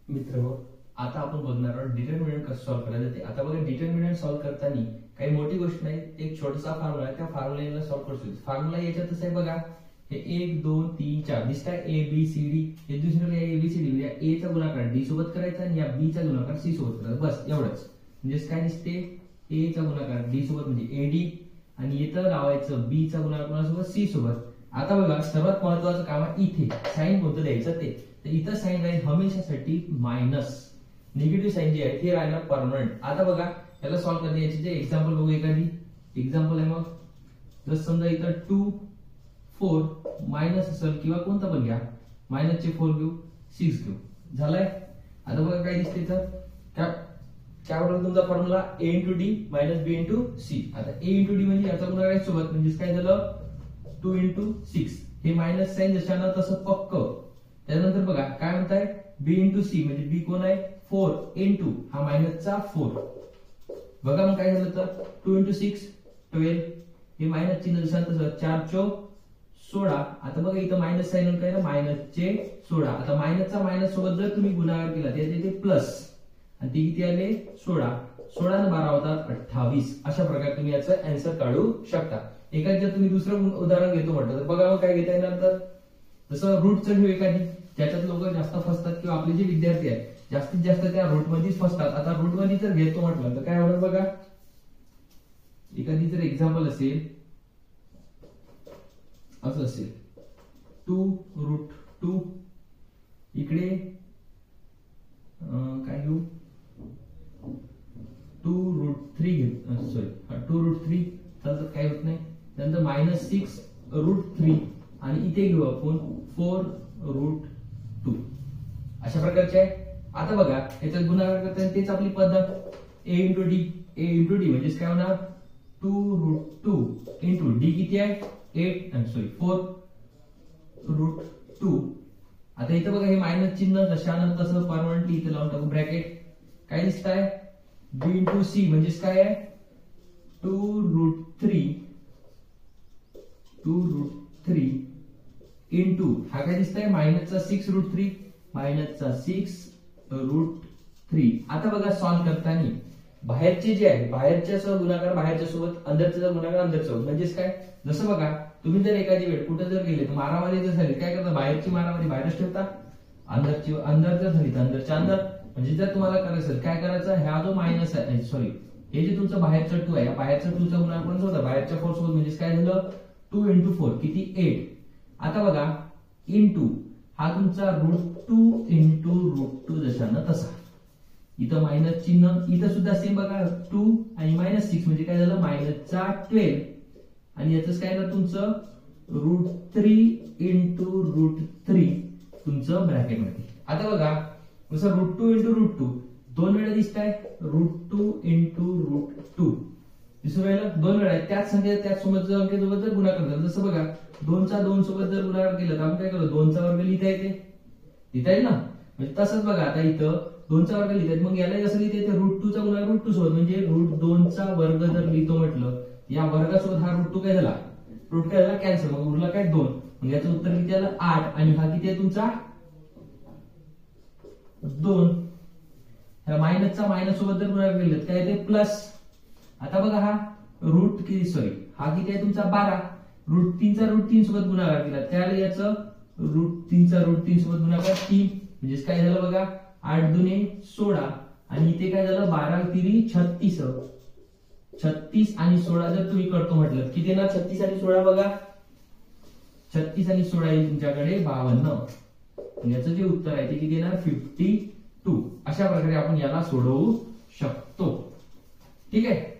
मित्र आता आपण बघणार आहोत डिटर्मिनंट कसं सॉल्व्ह करायचं ते. आता बघा डिटर्मिनंट सॉल्व्ह करताना काही मोठी गोष्ट नाही, एक छोटासा फॉर्म्युला आहे, त्या फॉर्म्युला सॉल्व्ह करू शकतो. फॉर्म्युला याच्यातच आहे बघा, हे 1 2 3 4 दिसताय ए बी सी डी. हे दुसरं काय ए बी सी डी, या ए चा गुणाकार डी सोबत करायचा आणि या बी चा गुणाकार सी सोबत करायचा, बस एवढंच. म्हणजे काय दिसते, ए चा गुणाकार डी सोबत म्हणजे एडी आणि इथं लावायचं बी चा गुणाकार सोबत सी सोबत. आता बघा सर्वात महत्वाचं काम आहे इथे साइन कोणतं द्यायचं ते. तर इथं साइन राहील हमेशासाठी मायनस. निगेटिव्ह साइन जी आहे ते राहिला परमनंट. आता बघा याला सॉल्व्ह करण्याचे जे एक्झाम्पल बघू, एखादी एक्झाम्पल आहे. मग जर समजा इथं 2 4 मायनस असेल किंवा कोणता पण घ्या, मायनसचे 4 घेऊ 6 घेऊ, झालाय. आता बघा काय दिसते, तर काय बरोबर तुमचा formula a into D minus B into C. आता a इंटू डी म्हणजे याचा गुणाकार सोबत, म्हणजे काय झालं 2 इंटू 6. हे मायनस साइन जशानं तसं पक्क. त्यानंतर बघा काय म्हणताय, b इंटू सी म्हणजे b कोण आहे 4 इंटू हा मायनसचा 4. बघा मग काय झालं, तर 2 इंटू 6 12. हे मायनस चिन्ह जशानं तसं 4 चौक 16. आता बघा इथं मायनस साइन काय ना, मायनसचे 16. आता मायनसचा मायनस सोबत जर तुम्ही गुणाकार केला त्याचे ते प्लस आणि ते किती आले 16. 16 ने 12 होतात 28. अशा प्रकारे तुम्ही याचं आन्सर काढू शकता. एखाद जर तुम्ही दुसरं उदाहरण घेतो म्हटलं तर बघा मग काय घेता येणार, तर जसं रूटचं घेऊ एखादी, ज्याच्यात लोक जास्त फसतात किंवा आपले जे विद्यार्थी आहेत जास्तीत जास्त त्या रूट मध्येच फसतात. आता रूट मध्ये जर घेतो म्हटलं तर काय होणार बघा, एखादी जर एक्झाम्पल असेल असं असेल 2√2, इकडे काय घेऊ 2√3 घेऊ, सॉरी 2√3 चालतं, काय होत नाही. त्यानंतर -6√3 आणि इथे घेऊ आपण 4√2. अशा प्रकारचे आहे. आता बघा याच्यात गुणाकार करताना तेच आपली पद्धत, a into D. a into D म्हणजे काय होणार 2√2 इंटू डी किती आहे 4√2. आता इथं बघा हे मायनस चिन्ह जशानं तसं परमनंटली इथे लावून टाकू ब्रॅकेट. काय दिसत आहे b इंटू सी म्हणजे काय आहे 2√3 इंटू हा काय दिसत आहे मायनसचा 6√3 मायनसचा 6√3. आता बघा सॉल्व्ह करताना बाहेरचे जे आहे बाहेरच्या सह गुणाकार बाहेरच्या सोबत, अंदरचा गुणाकार अंदरच्या सोबत. म्हणजेच काय, जसं बघा तुम्ही जर एखादी वेळ कुठे जर गेले तर मारामारी जर झाली काय करता, बाहेरची मारामारी बाहेरच ठेवता, अंदरची अंदर जर झाली तर अंदरच्या अंदर. म्हणजे जर तुम्हाला करायचं असेल काय करायचं, हा जो मायनस आहे सॉरी हे जे तुमचं बाहेरचं 2 आहे या बाहेरच्या 2 चा गुणाकार पण होता बाहेरच्या 4 सोबत. म्हणजे काय झालं 2 इंटू 4 किती 8. आता बघा इंटू हा तुमचा √2 इंटू √2 जशानं तसा. इथं मायनस चिन्ह, इथं सुद्धा सेम बघा 2 आणि -6 म्हणजे काय झालं मायनसचा 12 आणि याच काय झालं तुमचं √3 इंटू √3 तुमचं ब्रॅकेट मध्ये. आता बघा जसं √2 इंटू √2 दोन वेळा दिसत आहे, √2 इंटू √2 दुसऱ्या वेळेला 2 वेळा आहे. त्याच संख्या त्याच सोबत संख्येसोबत जर गुणाकार केला, जसं बघा 2 चा 2 सोबत जर गुणाकार केला तर आपण काय करू 2 चा वर्ग लिहिता येईल ना. म्हणजे तसंच बघा आता इथं 2 चा वर्ग लिहितात, मग याला कसं लिहिता येते √2 चा गुणाकार √2 सोबत. म्हणजे √2 चा वर्ग जर लिहितो म्हटलं या वर्गासोबत हा √2 काय झाला, रूट काय झाला कॅन्सल, मग उरला काय 2. मग याचं उत्तर किती आलं 8 आणि हा किती आहे तुमचा 2. ह्या मायनसचा मायनस सोबत जर गुणाकार केला काय येते प्लस. आता बघा हा रूट किती सॉरी हा किती आहे तुमचा 12. √3 चा √3 सोबत गुणाकार केला त्याला याचं √3 चा √3 सोबत गुणाकार 3 म्हणजे काय झालं बघा 8 दुने 16 आणि इथे काय झालं 12 3 36. 36 आणि 16 जर तुम्ही करतो म्हटलं किती ना 36 आणि 16 बघा 36 आणि 16 येईल तुमच्याकडे 52. याचं जे उत्तर आहे ते किती येणार 52. अशा प्रकारे आपण याला सोडवू शकतो. ठीक आहे.